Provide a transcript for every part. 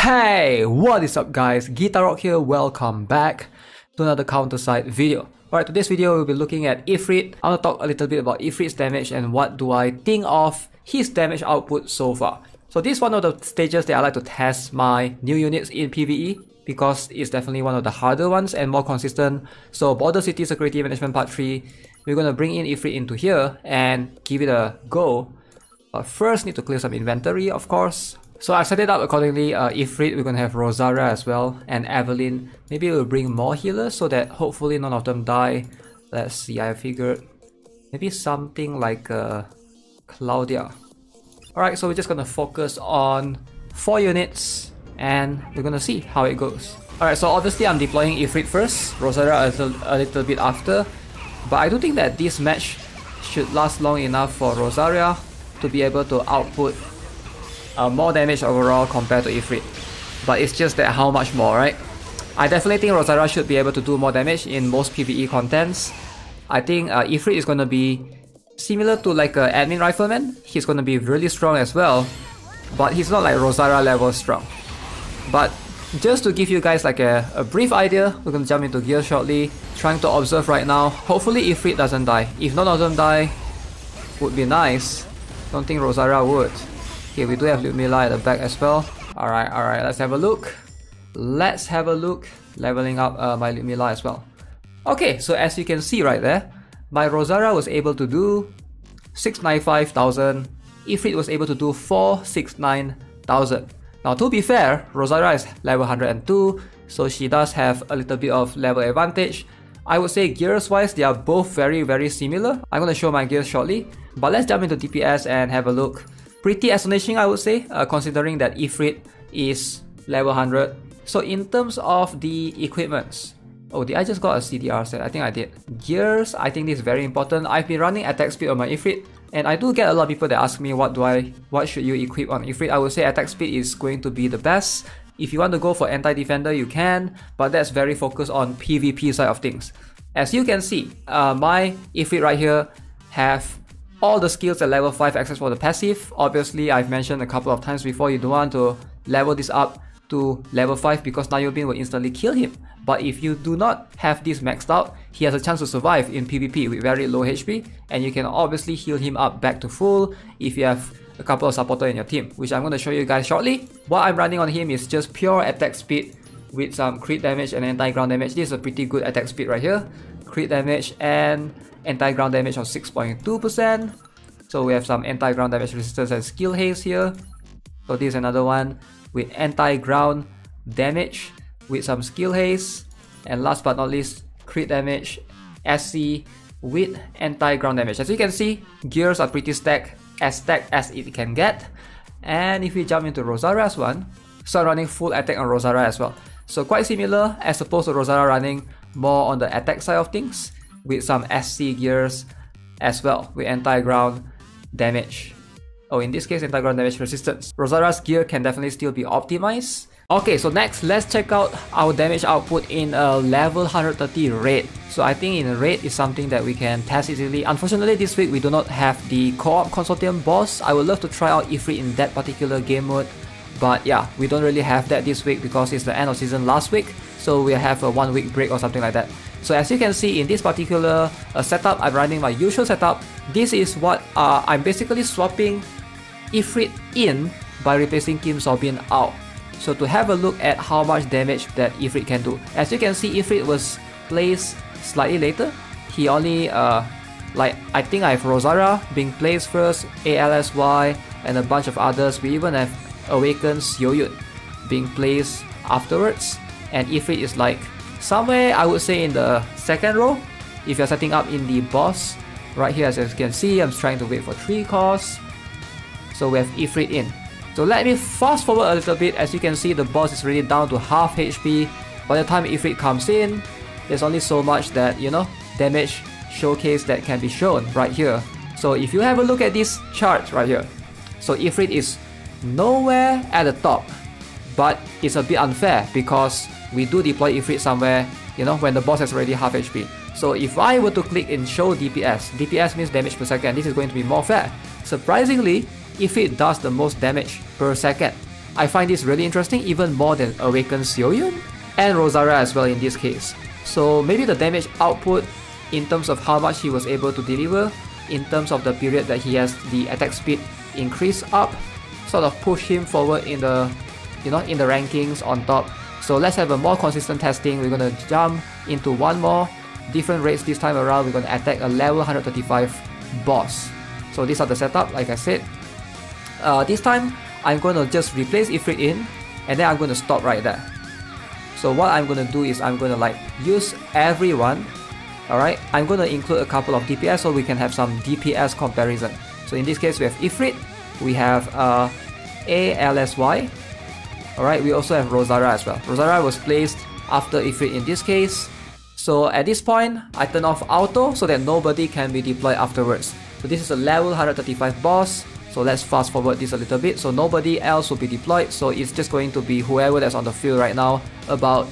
Hey, what is up guys? GuitarRock here, welcome back to another counter-side video. Alright, today's video we'll be looking at Ifrit. I want to talk a little bit about Ifrit's damage and what do I think of his damage output so far. So this is one of the stages that I like to test my new units in PvE because it's definitely one of the harder ones and more consistent. So Border City Security Management Part 3, we're going to bring in Ifrit into here and give it a go. But first need to clear some inventory, of course. So I set it up accordingly. Ifrit, we're going to have Rosaria as well, and Evelyn. Maybe we'll bring more healers so that hopefully none of them die. Let's see, I figured maybe something like Claudia. Alright, so we're just going to focus on 4 units and we're going to see how it goes. Alright, so obviously I'm deploying Ifrit first, Rosaria a little bit after. But I do think that this match should last long enough for Rosaria to be able to output more damage overall compared to Ifrit. But it's just that how much more, right? I definitely think Rosaria should be able to do more damage in most PvE contents. I think Ifrit is going to be similar to like an admin rifleman. He's going to be really strong as well, but he's not like Rosaria level strong. But just to give you guys like a brief idea, we're going to jump into gear shortly, trying to observe right now. Hopefully Ifrit doesn't die. If none of them die, would be nice. Don't think Rosaria would. Okay, we do have Ludmilla at the back as well. Alright, let's have a look. Leveling up my Ludmilla as well. Okay, so as you can see right there, my Rosaria was able to do 695,000. Ifrit was able to do 469,000. Now to be fair, Rosaria is level 102, so she does have a little bit of level advantage. I would say gears wise, they are both very similar. I'm going to show my gears shortly, but let's jump into DPS and have a look. Pretty astonishing, I would say, considering that Ifrit is level 100. So in terms of the equipments, oh, did I just got a CDR set? I think I did. Gears, I think this is very important. I've been running attack speed on my Ifrit, and I do get a lot of people that ask me what should you equip on Ifrit. I would say attack speed is going to be the best. If you want to go for anti-defender, you can, but that's very focused on PvP side of things. As you can see, my Ifrit right here have all the skills at level 5 except for the passive. Obviously, I've mentioned a couple of times before, you don't want to level this up to level 5 because Nayobin will instantly kill him. But if you do not have this maxed out, he has a chance to survive in PvP with very low HP, and you can obviously heal him up back to full if you have a couple of supporters in your team, which I'm going to show you guys shortly. What I'm running on him is just pure attack speed with some crit damage and anti-ground damage. This is a pretty good attack speed right here. Crit damage and anti-ground damage of 6.2%. So we have some anti-ground damage resistance and skill haste here. So this is another one with anti-ground damage with some skill haste. And last but not least, crit damage SC with anti-ground damage. As you can see, gears are pretty stacked as it can get. And if we jump into Rosaria's one, so I'm running full attack on Rosaria as well. So quite similar as opposed to Rosaria running more on the attack side of things with some SC gears as well with anti-ground damage. Oh, in this case, anti-ground damage resistance. Rosaria's gear can definitely still be optimized. Okay, so next, let's check out our damage output in a level 130 raid. So I think in a raid is something that we can test easily. Unfortunately, this week we do not have the co-op consortium boss. I would love to try out Ifrit in that particular game mode. But yeah, we don't really have that this week because it's the end of season last week. So we have a 1 week break or something like that. So as you can see in this particular setup, I'm running my usual setup. This is what I'm basically swapping Ifrit in by replacing Kim Sobin out. So to have a look at how much damage that Ifrit can do. As you can see, Ifrit was placed slightly later. He only, I think I have Rosaria being placed first, ALSY, and a bunch of others. We even have Awakened Xiuyun being placed afterwards. And Ifrit is like somewhere, I would say, in the second row. If you're setting up in the boss, right here as you can see, I'm trying to wait for 3 cores. So we have Ifrit in. So let me fast forward a little bit. As you can see, the boss is really down to half HP. By the time Ifrit comes in, there's only so much that, you know, damage showcase that can be shown right here. So if you have a look at this chart right here, so Ifrit is nowhere at the top, but it's a bit unfair because we do deploy Ifrit somewhere, you know, when the boss has already half HP. So if I were to click in show DPS means damage per second, this is going to be more fair. Surprisingly, Ifrit does the most damage per second. I find this really interesting, even more than Awakened Seoyun and Rosaria as well in this case. So maybe the damage output in terms of how much he was able to deliver, in terms of the period that he has the attack speed increase up, sort of push him forward in the in the rankings on top. So let's have a more consistent testing. We're gonna jump into one more different rates this time around. We're gonna attack a level 135 boss. So these are the setup, like I said. This time I'm gonna just replace Ifrit in, and then I'm gonna stop right there. So what I'm gonna do is I'm gonna like use everyone. Alright, I'm gonna include a couple of DPS so we can have some DPS comparison. So in this case we have Ifrit, we have ALSY. Alright, we also have Rosaria as well. Rosaria was placed after Ifrit in this case. So at this point, I turn off auto so that nobody can be deployed afterwards. So this is a level 135 boss. So let's fast forward this a little bit. So nobody else will be deployed. So it's just going to be whoever that's on the field right now. About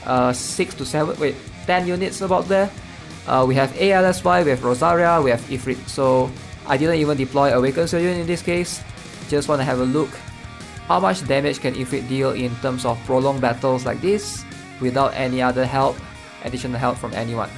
10 units about there. We have ALSY, we have Rosaria, we have Ifrit. So I didn't even deploy Awakened Seoyun in this case. Just want to have a look. How much damage can Ifrit deal in terms of prolonged battles like this without any other help, additional help from anyone.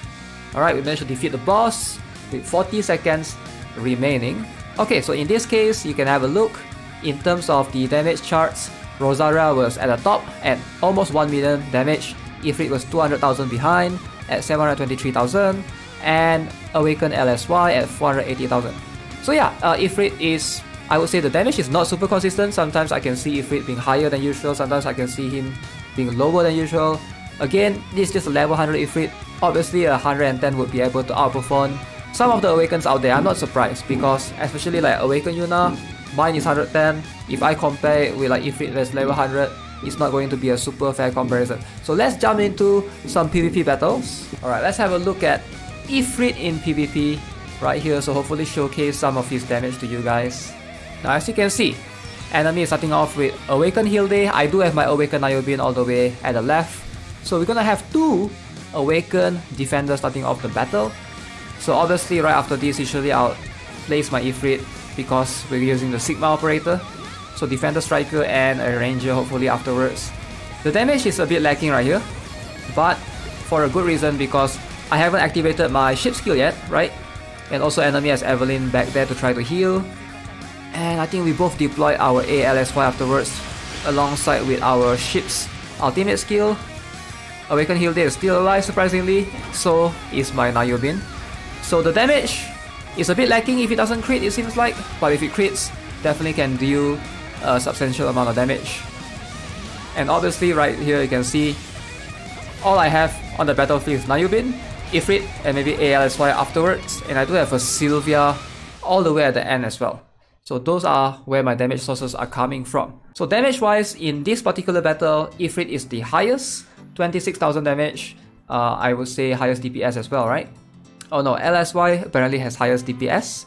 Alright, we managed to defeat the boss with 40 seconds remaining. Okay, so in this case, you can have a look. In terms of the damage charts, Rosaria was at the top at almost 1 million damage. Ifrit was 200,000 behind at 723,000, and Awakened LSY at 480,000. So yeah, Ifrit is, I would say the damage is not super consistent. Sometimes I can see Ifrit being higher than usual, sometimes I can see him being lower than usual. Again, this is just a level 100 Ifrit. Obviously a 110 would be able to outperform some of the Awakens out there. I'm not surprised, because especially like Awakened Yuna, mine is 110. If I compare it with like Ifrit that's level 100, it's not going to be a super fair comparison. So let's jump into some PvP battles. Alright, let's have a look at Ifrit in PvP right here. So hopefully showcase some of his damage to you guys. Now as you can see, enemy is starting off with Awakened Hilde. I do have my Awakened Niobin all the way at the left. So we're gonna have two Awakened defenders starting off the battle. So obviously right after this, usually I'll place my Ifrit because we're using the Sigma operator. So defender, striker, and a ranger hopefully afterwards. The damage is a bit lacking right here, but for a good reason, because I haven't activated my ship skill yet, right? And also enemy has Evelyn back there to try to heal. And I think we both deploy our ALSY afterwards alongside with our ship's ultimate skill. Awakened Hilde is still alive surprisingly, so is my Niobin. So the damage is a bit lacking if it doesn't crit, it seems like, but if it crits, definitely can deal a substantial amount of damage. And obviously right here you can see all I have on the battlefield is Niobin, Ifrit, and maybe ALSY afterwards, and I do have a Sylvia all the way at the end as well. So those are where my damage sources are coming from. So damage wise, in this particular battle, Ifrit is the highest, 26,000 damage. I would say highest DPS as well, right? Oh no, LSY apparently has highest DPS,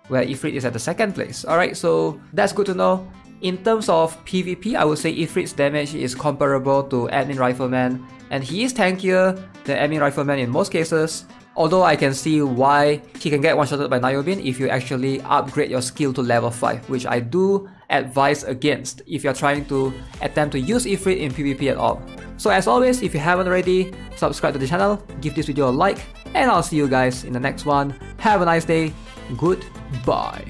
where Ifrit is at the second place. Alright, so that's good to know. In terms of PvP, I would say Ifrit's damage is comparable to Admin Rifleman, and he is tankier than Admin Rifleman in most cases. Although I can see why he can get one-shotted by Niobin if you actually upgrade your skill to level 5, which I do advise against if you're trying to attempt to use Ifrit in PvP at all. So as always, if you haven't already, subscribe to the channel, give this video a like, and I'll see you guys in the next one. Have a nice day. Goodbye.